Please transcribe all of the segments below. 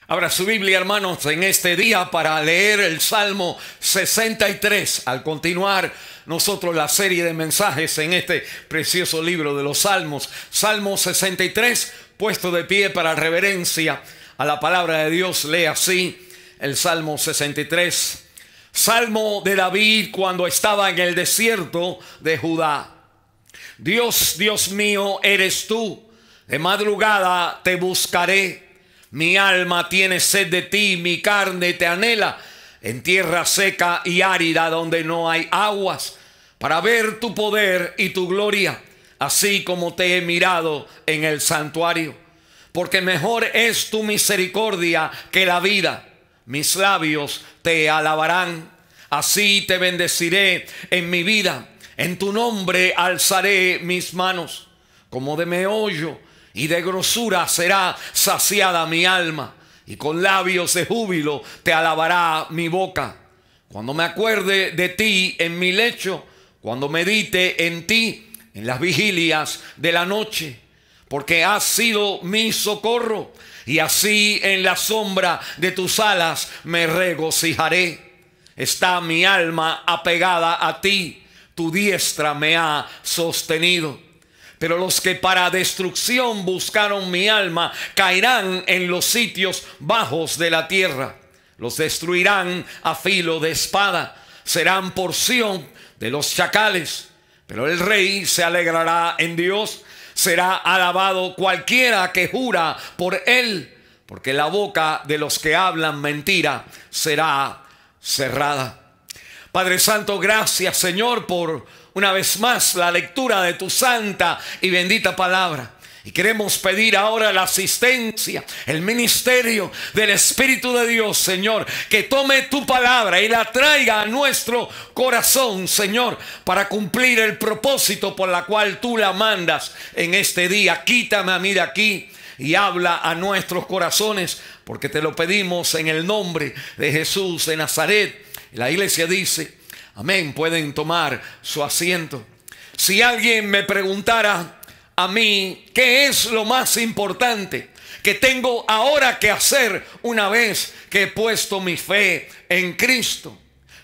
Abra su Biblia, hermanos, en este día para leer el Salmo 63. Al continuar nosotros la serie de mensajes en este precioso libro de los Salmos. Salmo 63, puesto de pie para reverencia a la palabra de Dios. Lee así el Salmo 63. Salmo de David cuando estaba en el desierto de Judá. Dios, Dios mío, eres tú. De madrugada te buscaré. Mi alma tiene sed de ti, mi carne te anhela en tierra seca y árida donde no hay aguas, para ver tu poder y tu gloria, así como te he mirado en el santuario. Porque mejor es tu misericordia que la vida. Mis labios te alabarán. Así te bendeciré en mi vida. En tu nombre alzaré mis manos. Como de meollo y de grosura será saciada mi alma, y con labios de júbilo te alabará mi boca. Cuando me acuerde de ti en mi lecho, cuando medite en ti en las vigilias de la noche, porque has sido mi socorro, y así en la sombra de tus alas me regocijaré. Está mi alma apegada a ti, tu diestra me ha sostenido. Pero los que para destrucción buscaron mi alma caerán en los sitios bajos de la tierra. Los destruirán a filo de espada. Serán porción de los chacales. Pero el rey se alegrará en Dios. Será alabado cualquiera que jura por él. Porque la boca de los que hablan mentira será cerrada. Padre Santo, gracias, Señor, por una vez más la lectura de tu santa y bendita palabra. Y queremos pedir ahora la asistencia, el ministerio del Espíritu de Dios, Señor, que tome tu palabra y la traiga a nuestro corazón, Señor, para cumplir el propósito por la cual tú la mandas en este día. Quítame a mí de aquí y habla a nuestros corazones, porque te lo pedimos en el nombre de Jesús de Nazaret. La iglesia dice amén. Pueden tomar su asiento. Si alguien me preguntara a mí qué es lo más importante que tengo ahora que hacer una vez que he puesto mi fe en Cristo,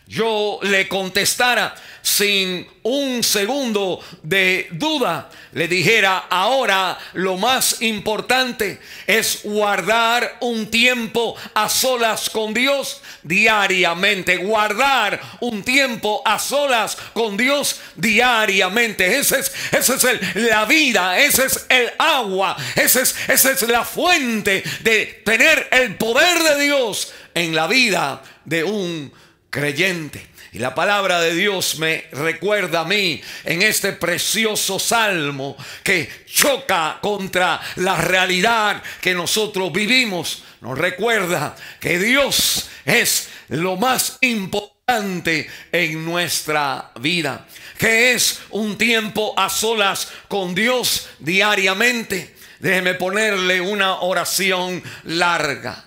yo le contestara sin un segundo de duda, le dijera: ahora lo más importante es guardar un tiempo a solas con Dios diariamente. Guardar un tiempo a solas con Dios diariamente. Esa es la vida, ese es el agua, esa es la fuente de tener el poder de Dios en la vida de un creyente. Y la palabra de Dios me recuerda a mí en este precioso salmo que choca contra la realidad que nosotros vivimos. Nos recuerda que Dios es lo más importante en nuestra vida, que es un tiempo a solas con Dios diariamente. Déjeme ponerle una oración larga.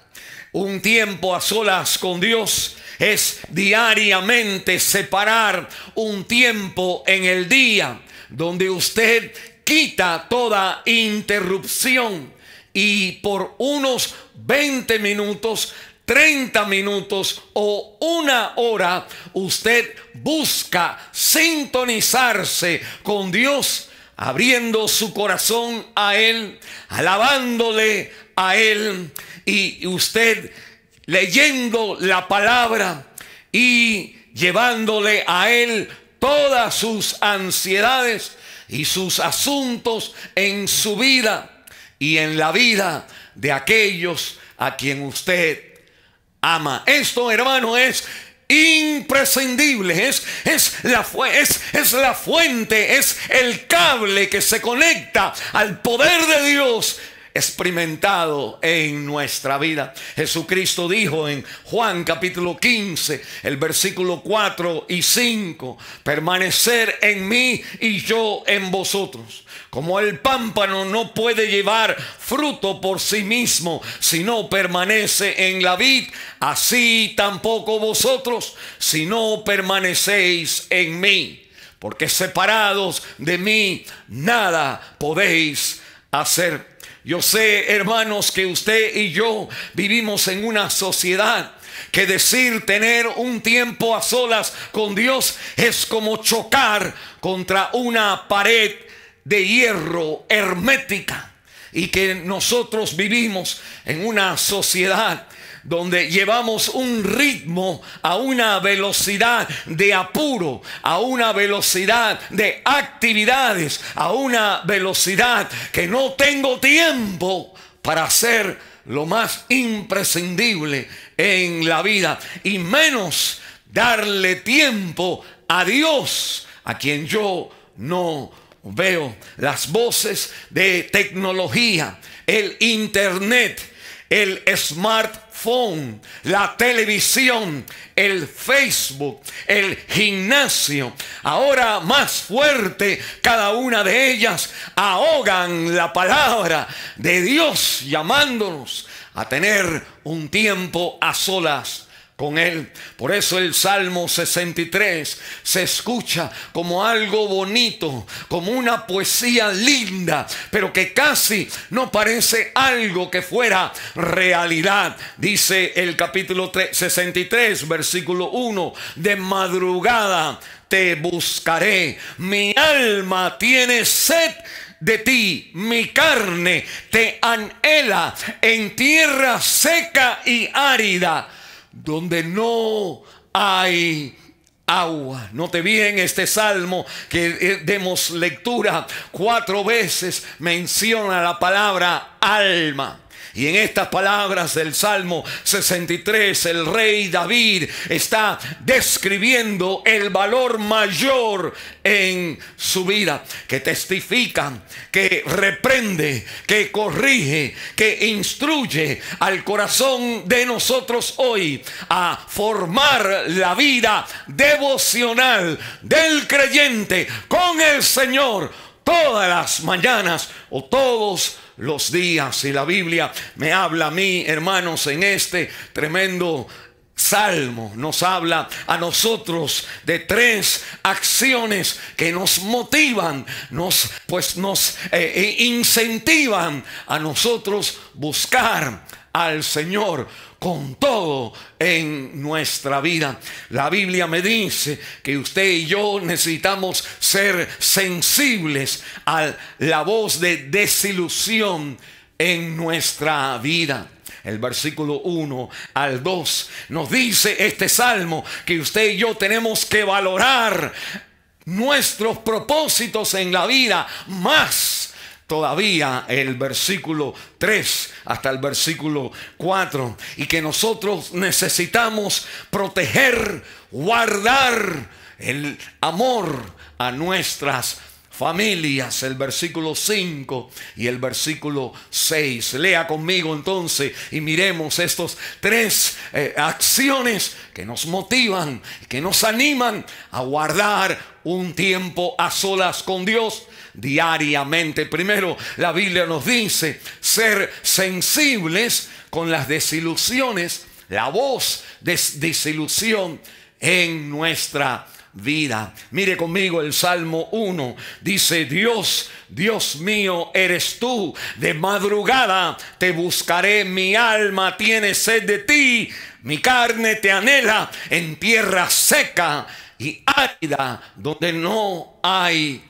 Un tiempo a solas con Dios es diariamente separar un tiempo en el día donde usted quita toda interrupción y por unos 20 minutos, 30 minutos o una hora usted busca sintonizarse con Dios, abriendo su corazón a Él, alabándole a Él, y usted leyendo la palabra y llevándole a Él todas sus ansiedades y sus asuntos en su vida y en la vida de aquellos a quien usted ama. Esto, hermano, es imprescindible, es la fuente, es el cable que se conecta al poder de Dios experimentado en nuestra vida. Jesucristo dijo en Juan capítulo 15, el versículo 4 y 5: permanecer en mí y yo en vosotros. Como el pámpano no puede llevar fruto por sí mismo si no permanece en la vid, así tampoco vosotros si no permanecéis en mí. Porque separados de mí nada podéis hacer. Yo sé, hermanos, que usted y yo vivimos en una sociedad que decir tener un tiempo a solas con Dios es como chocar contra una pared de hierro hermética, y que nosotros vivimos en una sociedad donde llevamos un ritmo a una velocidad de apuro, a una velocidad de actividades, a una velocidad que no tengo tiempo para hacer lo más imprescindible en la vida, y menos darle tiempo a Dios, a quien yo no veo. Las voces de tecnología, el internet, el smartphone, la televisión, el Facebook, el gimnasio, ahora más fuerte, cada una de ellas ahogan la palabra de Dios, llamándonos a tener un tiempo a solas con Él. Por eso el Salmo 63 se escucha como algo bonito, como una poesía linda, pero que casi no parece algo que fuera realidad. Dice el capítulo 63, versículo 1: de madrugada te buscaré, mi alma tiene sed de ti, mi carne te anhela en tierra seca y árida, donde no hay agua. Note bien este salmo que demos lectura. 4 veces menciona la palabra alma. Y en estas palabras del Salmo 63, el rey David está describiendo el valor mayor en su vida, que testifica, que reprende, que corrige, que instruye al corazón de nosotros hoy a formar la vida devocional del creyente con el Señor todas las mañanas o todos los días. Y la Biblia me habla a mí, hermanos, en este tremendo salmo, nos habla a nosotros de 3 acciones que nos motivan, nos incentivan a nosotros buscar al Señor con todo en nuestra vida. La Biblia me dice que usted y yo necesitamos ser sensibles a la voz de desilusión en nuestra vida. El versículo 1 al 2 nos dice este salmo que usted y yo tenemos que valorar nuestros propósitos en la vida más. Todavía el versículo 3 hasta el versículo 4, y que nosotros necesitamos proteger, guardar el amor a nuestras familias. El versículo 5 y el versículo 6. Lea conmigo entonces y miremos estos 3 acciones que nos motivan, que nos animan a guardar un tiempo a solas con Dios diariamente. Primero, la Biblia nos dice ser sensibles con las desilusiones, la voz de desilusión en nuestra vida. Mire conmigo el Salmo 1. Dice: Dios, Dios mío, eres tú. De madrugada te buscaré, mi alma tiene sed de ti. Mi carne te anhela en tierra seca y árida, donde no hay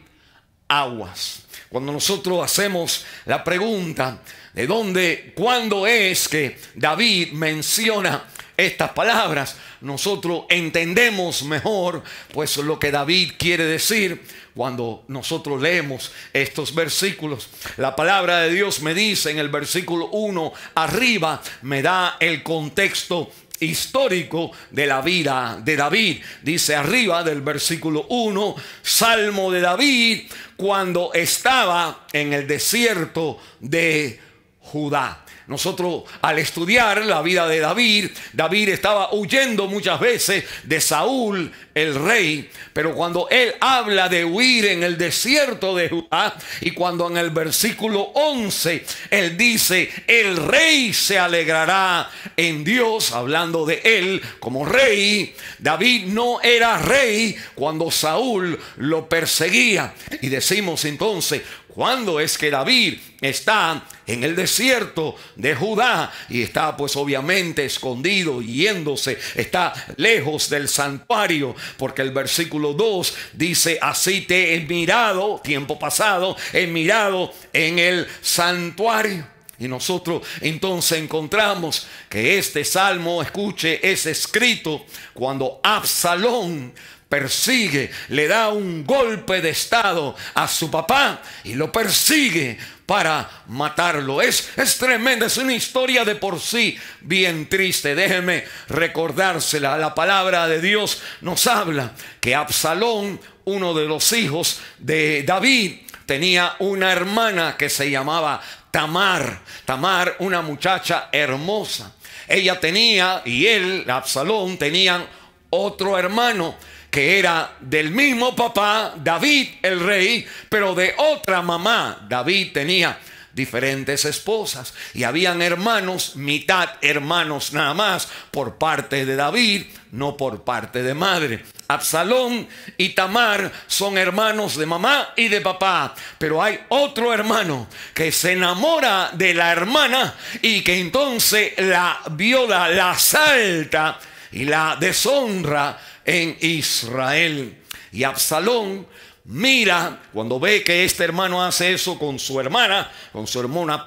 aguas. Cuando nosotros hacemos la pregunta de dónde, cuándo es que David menciona estas palabras, nosotros entendemos mejor pues lo que David quiere decir cuando nosotros leemos estos versículos. La palabra de Dios me dice en el versículo 1 arriba, me da el contexto histórico de la vida de David. Dice arriba del versículo 1, Salmo de David cuando estaba en el desierto de Judá. Nosotros al estudiar la vida de David, David estaba huyendo muchas veces de Saúl, el rey, pero cuando él habla de huir en el desierto de Judá, y cuando en el versículo 11 él dice el rey se alegrará en Dios, hablando de él como rey, David no era rey cuando Saúl lo perseguía. Y decimos entonces, cuando es que David está en el desierto de Judá y está pues obviamente escondido, yéndose, está lejos del santuario, porque el versículo 2 dice: así te he mirado, tiempo pasado, he mirado en el santuario. Y nosotros entonces encontramos que este salmo, escuche, es escrito cuando Absalón persigue, le da un golpe de estado a su papá y lo persigue para matarlo. Es tremenda, es una historia de por sí bien triste. Déjenme recordársela. La palabra de Dios nos habla que Absalón, uno de los hijos de David, tenía una hermana que se llamaba Tamar. Tamar, una muchacha hermosa. Ella tenía, y él, Absalón, tenían otro hermano que era del mismo papá, David el rey, pero de otra mamá. David tenía diferentes esposas y habían hermanos, mitad hermanos nada más, por parte de David, no por parte de madre. Absalón y Tamar son hermanos de mamá y de papá, pero hay otro hermano que se enamora de la hermana y que entonces la viola, la asalta y la deshonra en Israel. Y Absalón mira, cuando ve que este hermano hace eso con su hermana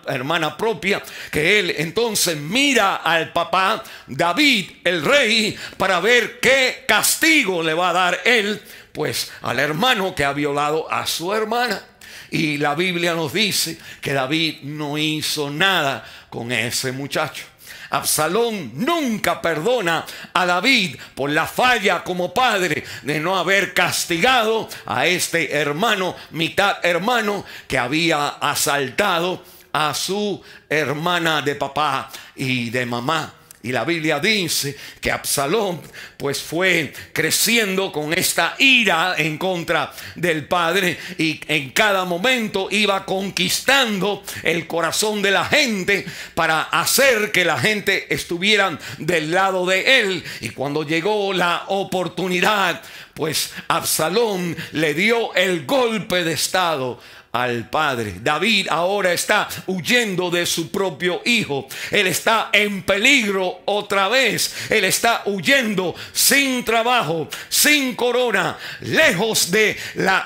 hermana propia, que él entonces mira al papá David el rey para ver qué castigo le va a dar él pues al hermano que ha violado a su hermana. Y la Biblia nos dice que David no hizo nada con ese muchacho. Absalón nunca perdona a David por la falla como padre de no haber castigado a este hermano, mitad hermano, que había asaltado a su hermana de papá y de mamá. Y la Biblia dice que Absalón pues fue creciendo con esta ira en contra del padre y en cada momento iba conquistando el corazón de la gente para hacer que la gente estuviera del lado de él. Y cuando llegó la oportunidad, pues Absalón le dio el golpe de estado al padre. David ahora está huyendo de su propio hijo. Él está en peligro otra vez. Él está huyendo sin trabajo, sin corona, lejos de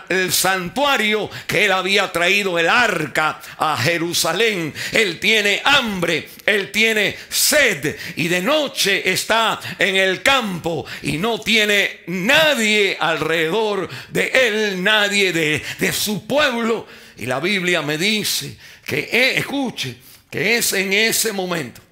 el santuario que él había traído el arca a Jerusalén. Él tiene hambre, él tiene sed y de noche está en el campo y no tiene nadie alrededor de él, nadie de su pueblo. Y la Biblia me dice que, escuche, que es en ese momento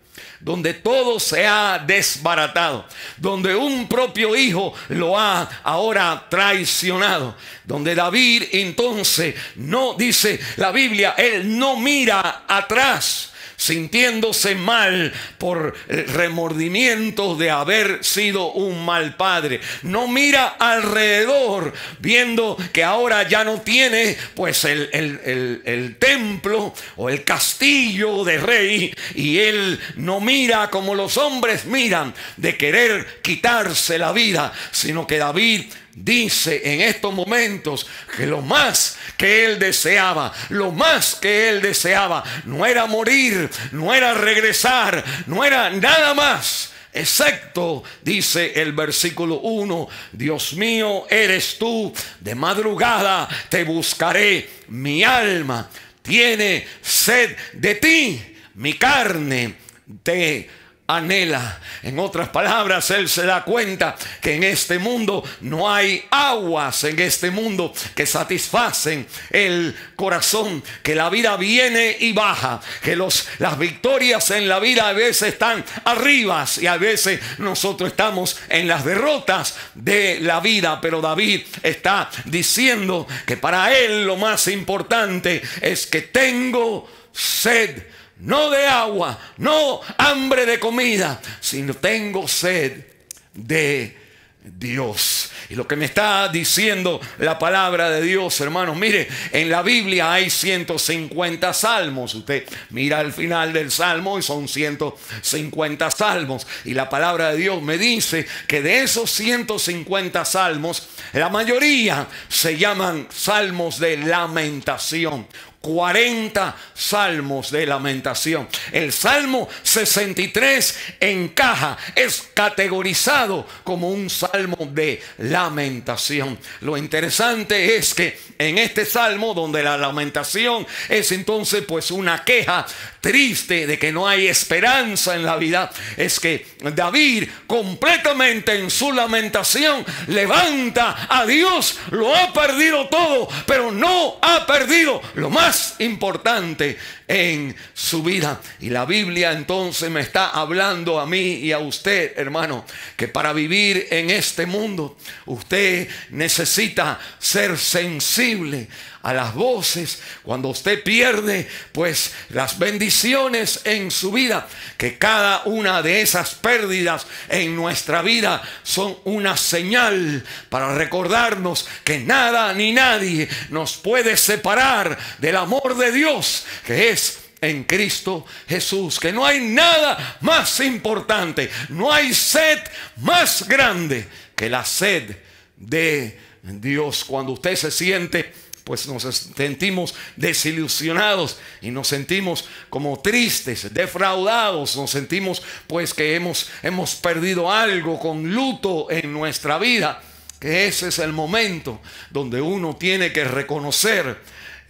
donde todo se ha desbaratado, donde un propio hijo lo ha ahora traicionado, donde David entonces no, dice la Biblia, él no mira atrás, sintiéndose mal por remordimientos de haber sido un mal padre. No mira alrededor viendo que ahora ya no tiene pues el templo o el castillo de rey, y él no mira como los hombres miran de querer quitarse la vida, sino que David dice en estos momentos que lo más que él deseaba, no era morir, no era regresar, no era nada más, excepto, dice el versículo 1, Dios mío eres tú, de madrugada te buscaré, mi alma tiene sed de ti, mi carne te anhela. En otras palabras, él se da cuenta que en este mundo no hay aguas en este mundo que satisfacen el corazón, que la vida viene y baja, que las victorias en la vida a veces están arriba y a veces nosotros estamos en las derrotas de la vida. Pero David está diciendo que para él lo más importante es que tengo sed, no de agua, no hambre de comida, sino tengo sed de Dios. Y lo que me está diciendo la palabra de Dios, hermanos, mire, en la Biblia hay 150 salmos. Usted mira al final del salmo y son 150 salmos. Y la palabra de Dios me dice que de esos 150 salmos, la mayoría se llaman salmos de lamentación. 40 salmos de lamentación. El Salmo 63 encaja, es categorizado como un salmo de lamentación. Lo interesante es que en este salmo, donde la lamentación es entonces pues una queja triste de que no hay esperanza en la vida, es que David completamente en su lamentación levanta a Dios. Lo ha perdido todo, pero no ha perdido lo más importante en su vida. Y la Biblia entonces me está hablando a mí y a usted, hermano, que para vivir en este mundo usted necesita ser sensible a las voces. Cuando usted pierde pues las bendiciones en su vida, que cada una de esas pérdidas en nuestra vida son una señal para recordarnos que nada ni nadie nos puede separar del amor de Dios que es en Cristo Jesús, que no hay nada más importante, no hay sed más grande que la sed de Dios. Cuando usted se siente pues nos sentimos desilusionados y nos sentimos como tristes, defraudados, nos sentimos pues que hemos perdido algo, con luto en nuestra vida, que ese es el momento donde uno tiene que reconocer,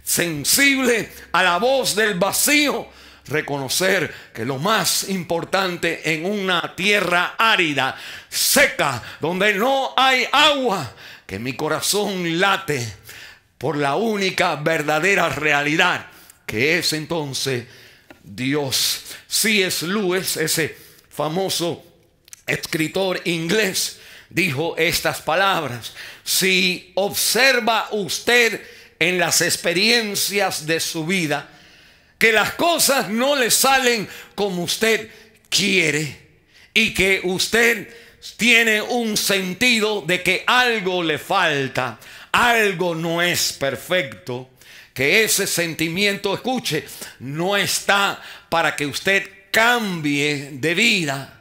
sensible a la voz del vacío, reconocer que lo más importante en una tierra árida, seca, donde no hay agua, que mi corazón late por la única verdadera realidad, que es entonces Dios. C.S. Lewis, ese famoso escritor inglés, dijo estas palabras: si observa usted en las experiencias de su vida que las cosas no le salen como usted quiere y que usted tiene un sentido de que algo le falta, algo no es perfecto, que ese sentimiento, escuche, no está para que usted cambie de vida.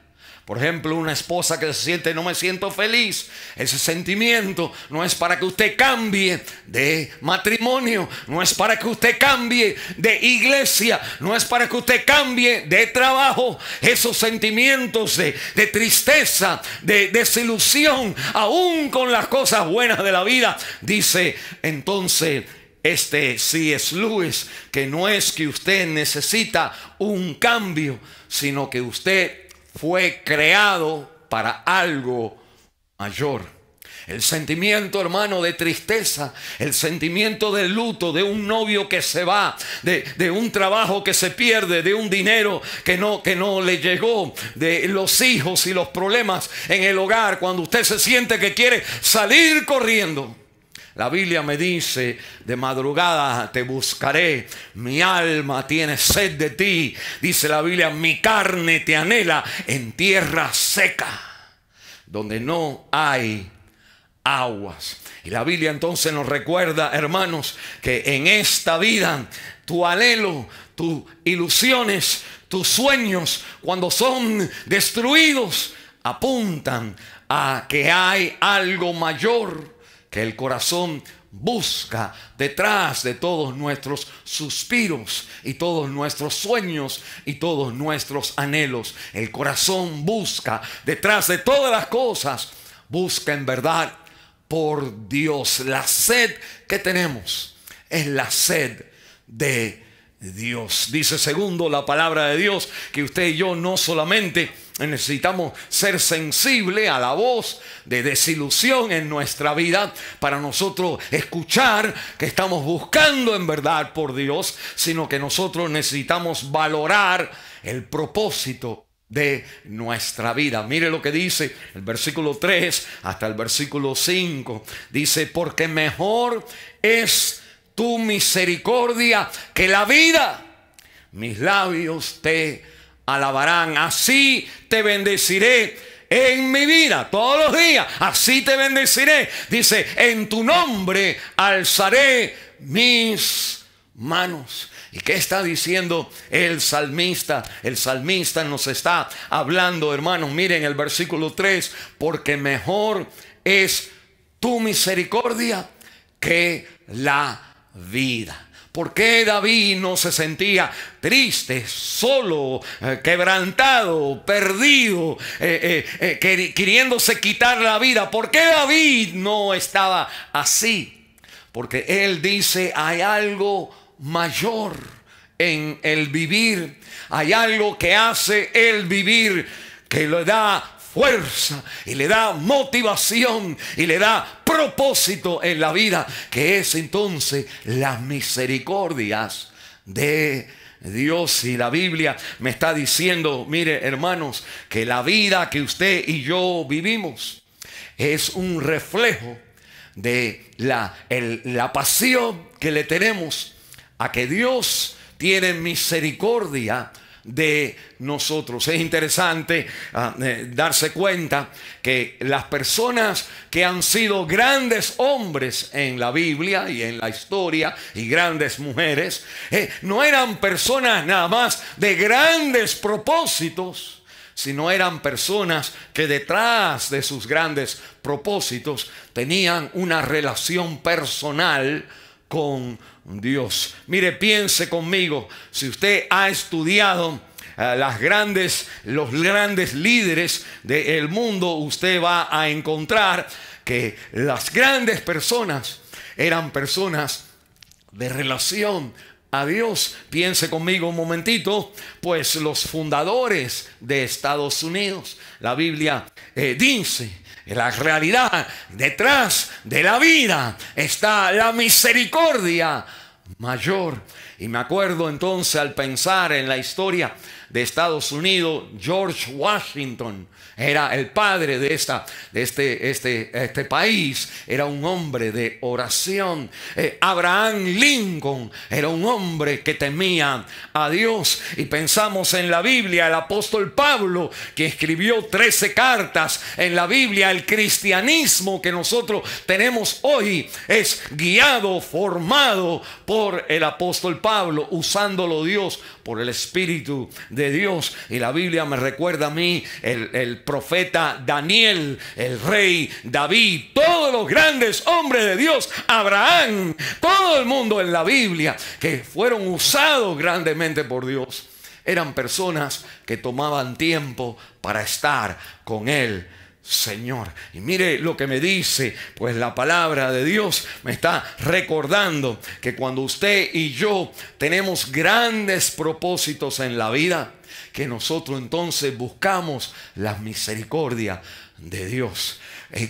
Por ejemplo, una esposa que se siente, no me siento feliz. Ese sentimiento no es para que usted cambie de matrimonio, no es para que usted cambie de iglesia, no es para que usted cambie de trabajo. Esos sentimientos de tristeza, de desilusión, aún con las cosas buenas de la vida, dice entonces C.S. Lewis, que no es que usted necesita un cambio, sino que usted fue creado para algo mayor. El sentimiento, hermano, de tristeza, el sentimiento de luto, de un novio que se va, de un trabajo que se pierde, de un dinero que no le llegó, de los hijos y los problemas en el hogar, cuando usted se siente que quiere salir corriendo. La Biblia me dice: de madrugada te buscaré, mi alma tiene sed de ti. Dice la Biblia: mi carne te anhela en tierra seca, donde no hay aguas. Y la Biblia entonces nos recuerda, hermanos, que en esta vida tu anhelo, tus ilusiones, tus sueños, cuando son destruidos, apuntan a que hay algo mayor que el corazón busca detrás de todos nuestros suspiros y todos nuestros sueños y todos nuestros anhelos. El corazón busca detrás de todas las cosas, busca en verdad por Dios. La sed que tenemos es la sed de Dios. Dice segundo la palabra de Dios que usted y yo no solamente necesitamos ser sensibles a la voz de desilusión en nuestra vida para nosotros escuchar que estamos buscando en verdad por Dios, sino que nosotros necesitamos valorar el propósito de nuestra vida. Mire lo que dice el versículo 3 hasta el versículo 5. Dice: porque mejor es tu misericordia que la vida, mis labios te alabarán, así te bendeciré en mi vida, todos los días, así te bendeciré. Dice: en tu nombre alzaré mis manos. ¿Y qué está diciendo el salmista? El salmista nos está hablando, hermanos, miren el versículo 3: porque mejor es tu misericordia que la vida. ¿Por qué David no se sentía triste, solo, quebrantado, perdido, queriéndose quitar la vida? ¿Por qué David no estaba así? Porque él dice, hay algo mayor en el vivir. Hay algo que hace el vivir, que le da fuerza y le da motivación y le da propósito en la vida, que es entonces las misericordias de Dios. Y la Biblia me está diciendo, mire hermanos, que la vida que usted y yo vivimos es un reflejo de la pasión que le tenemos a que Dios tiene misericordia de nosotros. Es interesante darse cuenta que las personas que han sido grandes hombres en la Biblia y en la historia, y grandes mujeres, no eran personas nada más de grandes propósitos, sino eran personas que detrás de sus grandes propósitos tenían una relación personal con Dios. Mire, piense conmigo, si usted ha estudiado los grandes líderes del mundo, usted va a encontrar que las grandes personas eran personas de relación a Dios. Piense conmigo un momentito, pues los fundadores de Estados Unidos, la Biblia dice, la realidad detrás de la vida está la misericordia mayor. Y me acuerdo entonces, al pensar en la historia de Estados Unidos, George Washington era el padre de este país, era un hombre de oración. Abraham Lincoln era un hombre que temía a Dios. Y pensamos en la Biblia, el apóstol Pablo, que escribió 13 cartas en la Biblia. El cristianismo que nosotros tenemos hoy es guiado, formado por el apóstol Pablo, usándolo Dios por el Espíritu de Dios. Y la Biblia me recuerda a mí el profeta Daniel, el rey David, todos los grandes hombres de Dios, Abraham, todo el mundo en la Biblia que fueron usados grandemente por Dios, eran personas que tomaban tiempo para estar con Él, Señor. Y mire lo que me dice, pues la palabra de Dios me está recordando que cuando usted y yo tenemos grandes propósitos en la vida, que nosotros entonces buscamos la misericordia de Dios.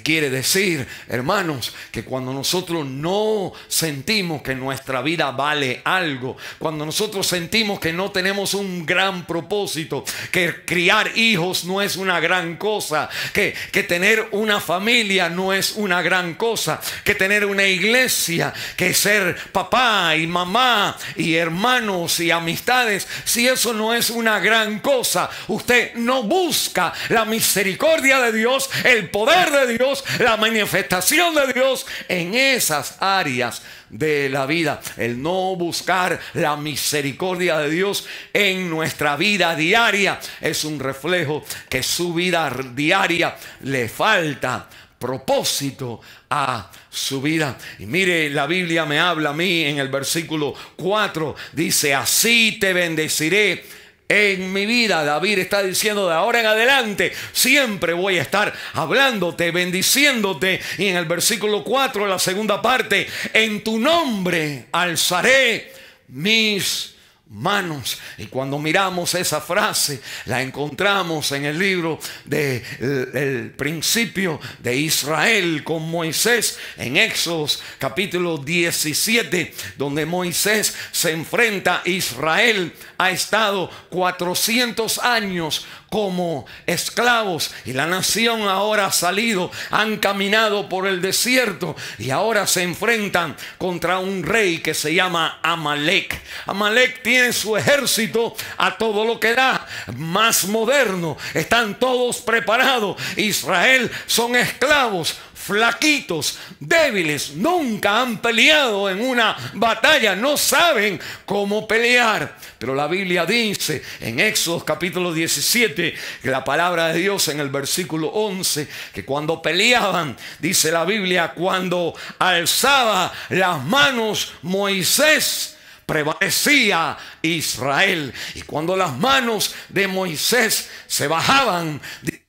Quiere decir, hermanos, que cuando nosotros no sentimos que nuestra vida vale algo, cuando nosotros sentimos que no tenemos un gran propósito, que criar hijos no es una gran cosa, que tener una familia no es una gran cosa, que tener una iglesia, que ser papá y mamá y hermanos y amistades, si eso no es una gran cosa, usted no busca la misericordia de Dios, el poder de Dios, la manifestación de Dios en esas áreas de la vida. El no buscar la misericordia de Dios en nuestra vida diaria es un reflejo que su vida diaria le falta propósito a su vida. Y mire, la Biblia me habla a mí en el versículo 4, dice: así te bendeciré en mi vida. David está diciendo, de ahora en adelante siempre voy a estar hablándote, bendiciéndote. Y en el versículo 4, la segunda parte: en tu nombre alzaré mis manos. Y cuando miramos esa frase, la encontramos en el libro del principio de Israel con Moisés, en Éxodo capítulo 17, donde Moisés se enfrenta a Israel. Ha estado 400 años como esclavos y la nación ahora ha salido, han caminado por el desierto y ahora se enfrentan contra un rey que se llama Amalek. Amalek tiene su ejército a todo lo que da, más moderno, están todos preparados. Israel son esclavos, flaquitos, débiles, nunca han peleado en una batalla, no saben cómo pelear. Pero la Biblia dice en Éxodo capítulo 17, que la palabra de Dios en el versículo 11, que cuando peleaban, dice la Biblia, cuando alzaba las manos Moisés prevalecía Israel. Y cuando las manos de Moisés se bajaban,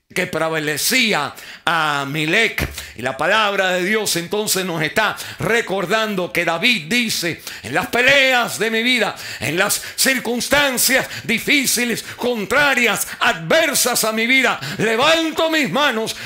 que prevalecía a Amalec. Y la palabra de Dios entonces nos está recordando que David dice: en las peleas de mi vida, en las circunstancias difíciles, contrarias, adversas a mi vida, levanto mis manos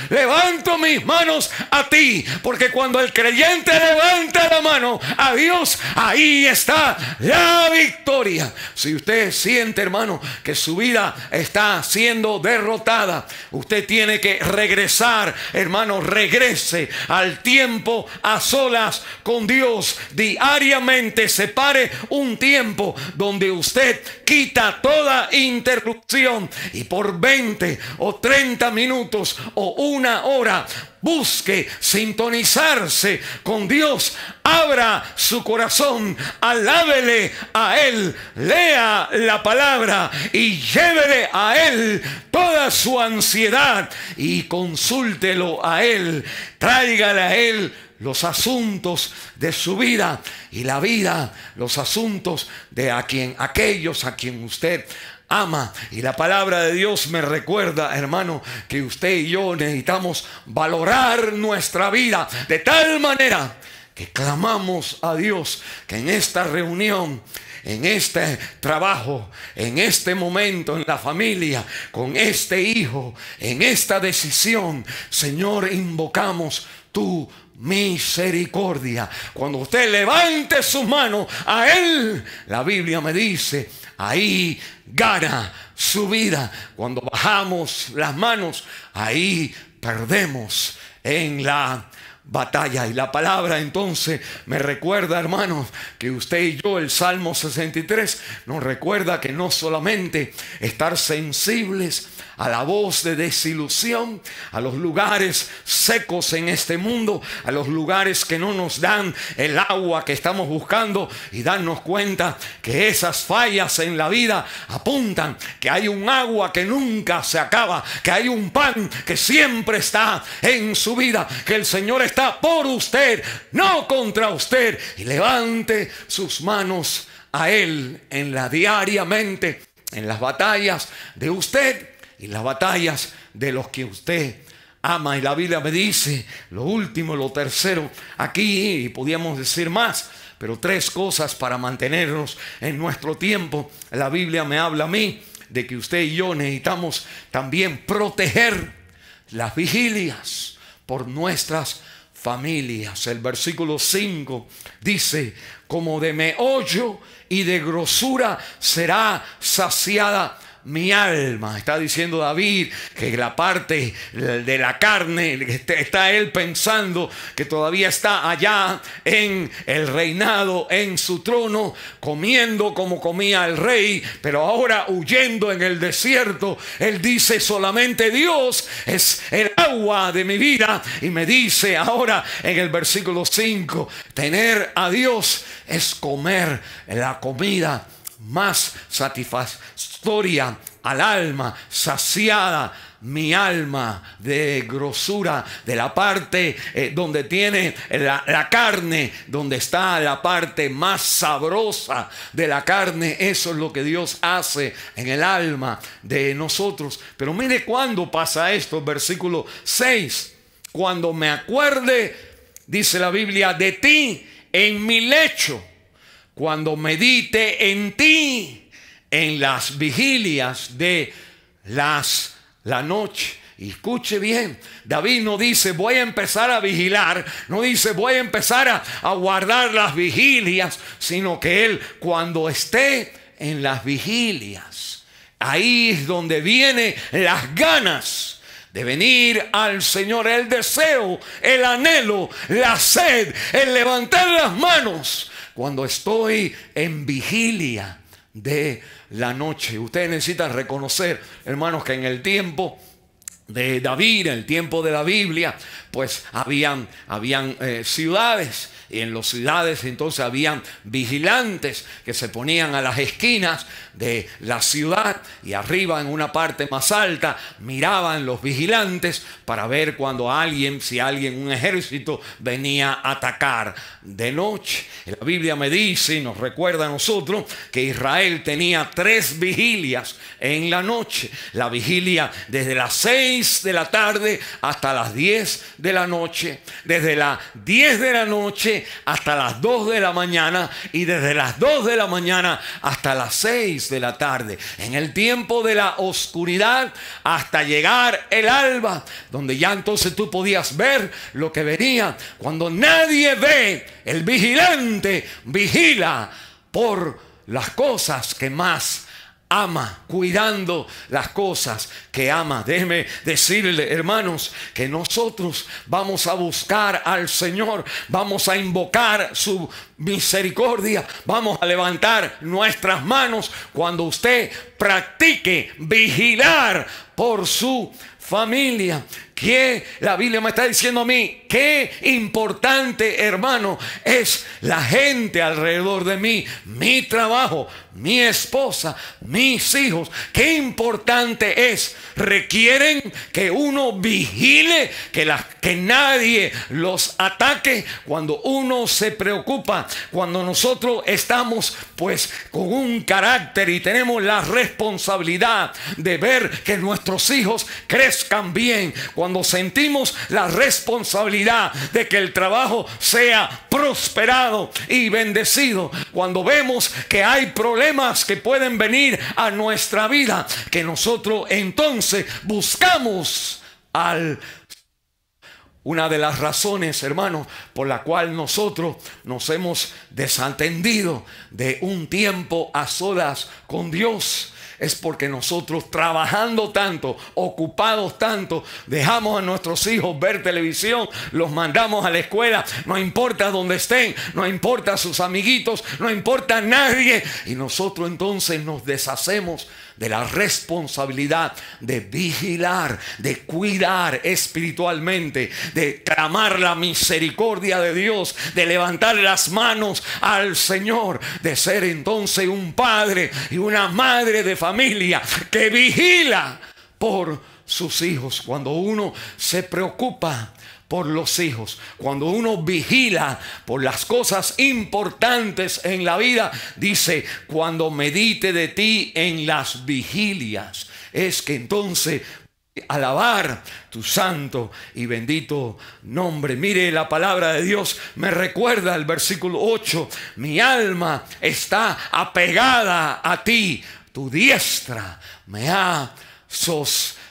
a ti, porque cuando el creyente levanta la mano a Dios, ahí está la victoria. Si usted siente, hermano, que su vida está siendo derrotada, usted tiene que regresar, hermano, regrese al tiempo a solas con Dios. Diariamente separe un tiempo donde usted quita toda interrupción y por 20 o 30 minutos o una hora busque sintonizarse con Dios. Abra su corazón, alábele a Él, lea la palabra y llévele a Él toda su ansiedad y consúltelo a Él. Tráigale a Él los asuntos de su vida y la vida, los asuntos de aquellos a quien usted ama. Y la palabra de Dios me recuerda, hermano, que usted y yo necesitamos valorar nuestra vida de tal manera que clamamos a Dios que en esta reunión, en este trabajo, en este momento en la familia, con este hijo, en esta decisión, Señor, invocamos tu misericordia. Cuando usted levante su mano a Él, la Biblia me dice, ahí gana su vida. Cuando bajamos las manos, ahí perdemos en la batalla. Y la palabra entonces me recuerda, hermanos, que usted y yo, el Salmo 63 nos recuerda que no solamente estar sensibles a la voz de desilusión, a los lugares secos en este mundo, a los lugares que no nos dan el agua que estamos buscando, y darnos cuenta que esas fallas en la vida apuntan que hay un agua que nunca se acaba, que hay un pan que siempre está en su vida, que el Señor está por usted, no contra usted. Y levante sus manos a Él diariamente en las batallas de usted y las batallas de los que usted ama. Y la Biblia me dice lo último, lo tercero aquí, y podíamos decir más, pero 3 cosas para mantenernos en nuestro tiempo. La Biblia me habla a mí de que usted y yo necesitamos también proteger las vigilias por nuestras familias. El versículo 5 dice: como de meollo y de grosura será saciada mi alma. Está diciendo David que la parte de la carne, está él pensando que todavía está allá en el reinado, en su trono, comiendo como comía el rey, pero ahora huyendo en el desierto. Él dice: solamente Dios es el agua de mi vida. Y me dice ahora en el versículo 5, tener a Dios es comer la comida más satisfactoria al alma, saciada mi alma de grosura, de la parte donde tiene la carne, donde está la parte más sabrosa de la carne. Eso es lo que Dios hace en el alma de nosotros. Pero mire cuándo pasa esto, versículo 6: cuando me acuerde, dice la Biblia, de ti en mi lecho, cuando medite en ti en las vigilias de la noche. Y escuche bien, David no dice voy a empezar a vigilar, no dice voy a empezar a guardar las vigilias, sino que él, cuando esté en las vigilias, ahí es donde vienen las ganas de venir al Señor, el deseo, el anhelo, la sed, el levantar las manos. Cuando estoy en vigilia de la noche, ustedes necesitan reconocer, hermanos, que en el tiempo de David, en el tiempo de la Biblia, pues habían ciudades, y en las ciudades entonces habían vigilantes que se ponían a las esquinas de la ciudad, y arriba en una parte más alta miraban los vigilantes para ver cuando si un ejército venía a atacar de noche. La Biblia me dice y nos recuerda a nosotros que Israel tenía 3 vigilias en la noche. La vigilia desde las 6 de la tarde hasta las 10 de la noche, desde las 10 de la noche hasta las 2 de la mañana, y desde las 2 de la mañana hasta las 6 de la tarde, en el tiempo de la oscuridad hasta llegar el alba, donde ya entonces tú podías ver lo que venía. Cuando nadie ve, el vigilante vigila por las cosas que más ama, cuidando las cosas que ama. Déjeme decirle, hermanos, que nosotros vamos a buscar al Señor, vamos a invocar su misericordia, vamos a levantar nuestras manos cuando usted practique vigilar por su familia. Que la Biblia me está diciendo a mí, qué importante, hermano, es la gente alrededor de mí, mi trabajo, mi esposa, mis hijos. Qué importante es. Requieren que uno vigile, que nadie los ataque. Cuando uno se preocupa, cuando nosotros estamos pues con un carácter y tenemos la responsabilidad de ver que nuestros hijos crezcan bien, cuando sentimos la responsabilidad de que el trabajo sea prosperado y bendecido, cuando vemos que hay problemas que pueden venir a nuestra vida, que nosotros entonces buscamos al... Una de las razones, hermanos, por la cual nosotros nos hemos desatendido de un tiempo a solas con Dios, es porque nosotros, trabajando tanto, ocupados tanto, dejamos a nuestros hijos ver televisión, los mandamos a la escuela, no importa dónde estén, no importa sus amiguitos, no importa nadie, y nosotros entonces nos deshacemos de la responsabilidad de vigilar, de cuidar espiritualmente, de clamar la misericordia de Dios, de levantar las manos al Señor, de ser entonces un padre y una madre de familia que vigila por sus hijos. Cuando uno se preocupa por los hijos, cuando uno vigila por las cosas importantes en la vida, dice, cuando medite de ti en las vigilias, es que entonces alabar tu santo y bendito nombre. Mire, la palabra de Dios me recuerda el versículo 8, mi alma está apegada a ti, tu diestra me ha sostenido.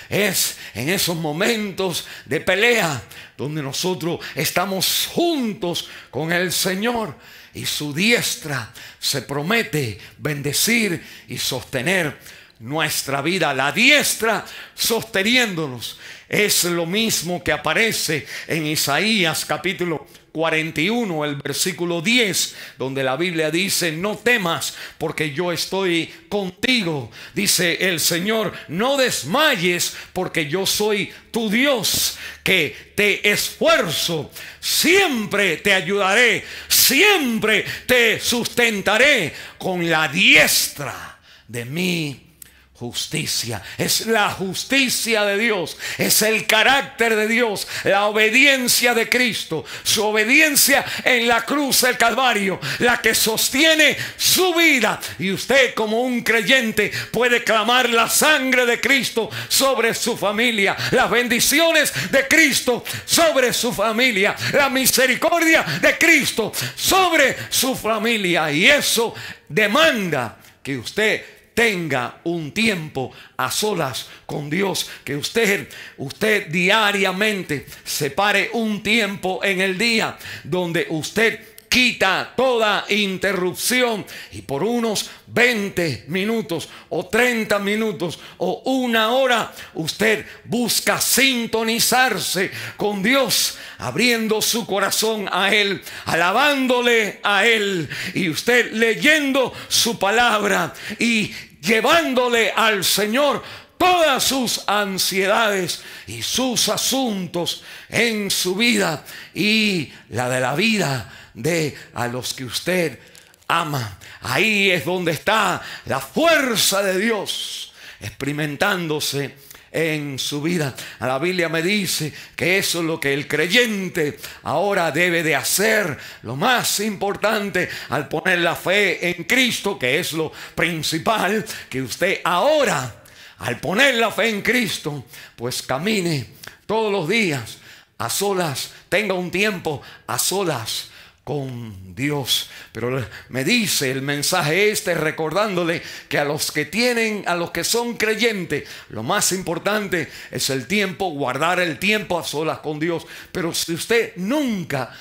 Es en esos momentos de pelea donde nosotros estamos juntos con el Señor, y su diestra se promete bendecir y sostener nuestra vida. La diestra sosteniéndonos es lo mismo que aparece en Isaías capítulo 41, el versículo 10, donde la Biblia dice, no temas porque yo estoy contigo, dice el Señor, no desmayes porque yo soy tu Dios, que te esfuerzo, siempre te ayudaré, siempre te sustentaré con la diestra de mi justicia. Es la justicia de Dios, es el carácter de Dios, la obediencia de Cristo, su obediencia en la cruz del Calvario, la que sostiene su vida. Y usted, como un creyente, puede clamar la sangre de Cristo sobre su familia, las bendiciones de Cristo sobre su familia, la misericordia de Cristo sobre su familia. Y eso demanda que usted tenga un tiempo a solas con Dios, que usted diariamente separe un tiempo en el día donde usted quita toda interrupción, y por unos 20 minutos o 30 minutos o una hora usted busca sintonizarse con Dios, abriendo su corazón a Él, alabándole a Él, y usted leyendo su palabra y llevándole al Señor todas sus ansiedades y sus asuntos en su vida y la de la vida de a los que usted ama. Ahí es donde está la fuerza de Dios experimentándose en su vida. La Biblia me dice que eso es lo que el creyente ahora debe de hacer. Lo más importante al poner la fe en Cristo, que es lo principal, que usted ahora, al poner la fe en Cristo, pues camine todos los días a solas, tenga un tiempo a solas con Dios. Pero me dice el mensaje recordándole que a los que son creyentes, lo más importante es el tiempo, guardar el tiempo a solas con Dios. Pero si usted nunca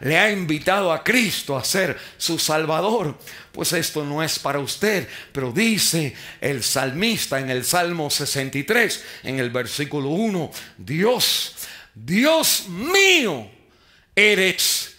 le ha invitado a Cristo a ser su Salvador, pues esto no es para usted. Pero dice el salmista en el Salmo 63, en el versículo 1, Dios mío, eres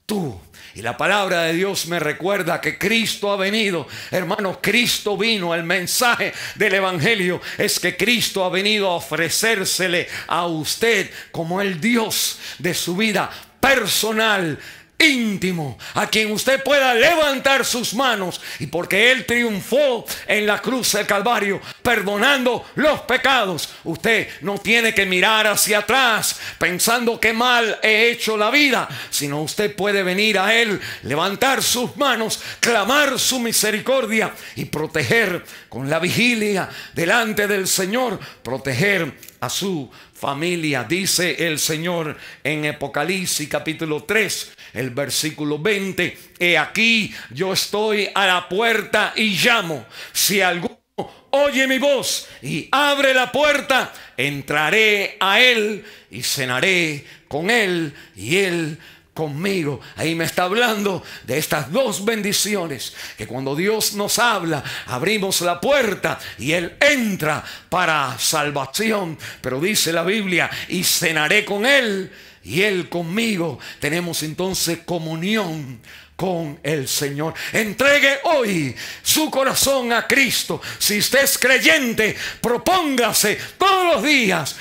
tú. Y la palabra de Dios me recuerda que Cristo ha venido. Hermanos, Cristo vino. El mensaje del Evangelio es que Cristo ha venido a ofrecérsele a usted como el Dios de su vida personal, íntimo, a quien usted pueda levantar sus manos, y porque Él triunfó en la cruz del Calvario perdonando los pecados, usted no tiene que mirar hacia atrás pensando que mal he hecho la vida, sino usted puede venir a Él, levantar sus manos, clamar su misericordia y proteger con la vigilia delante del Señor, proteger a su familia. Dice el Señor en Apocalipsis capítulo 3, el versículo 20: he aquí, yo estoy a la puerta y llamo. Si alguno oye mi voz y abre la puerta, entraré a él y cenaré con él y él conmigo. Ahí me está hablando de estas dos bendiciones, que cuando Dios nos habla, abrimos la puerta y Él entra para salvación. Pero dice la Biblia, y cenaré con Él y Él conmigo. Tenemos entonces comunión con el Señor. Entregue hoy su corazón a Cristo. Si usted es creyente, propóngase todos los días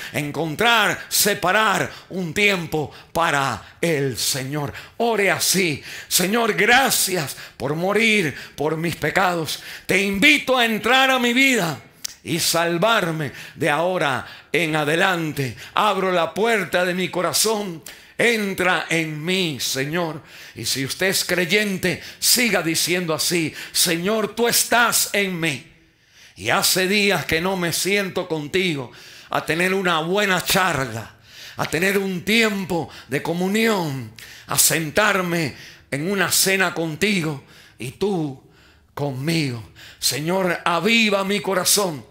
separar un tiempo para el Señor. Ore así: Señor, gracias por morir por mis pecados. Te invito a entrar a mi vida y salvarme de ahora en adelante. Abro la puerta de mi corazón. Entra en mí, Señor. Y si usted es creyente, siga diciendo así: Señor, tú estás en mí. Y hace días que no me siento contigo a tener una buena charla, a tener un tiempo de comunión, a sentarme en una cena contigo y tú conmigo. Señor, aviva mi corazón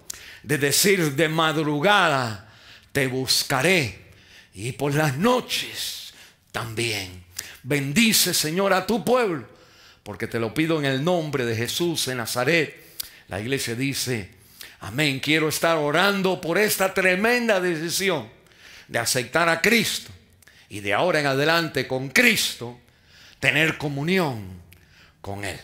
de decir de madrugada te buscaré, y por las noches también. Bendice, Señor, a tu pueblo, porque te lo pido en el nombre de Jesús de Nazaret. La iglesia dice amén. Quiero estar orando por esta tremenda decisión de aceptar a Cristo y de ahora en adelante con Cristo tener comunión con Él.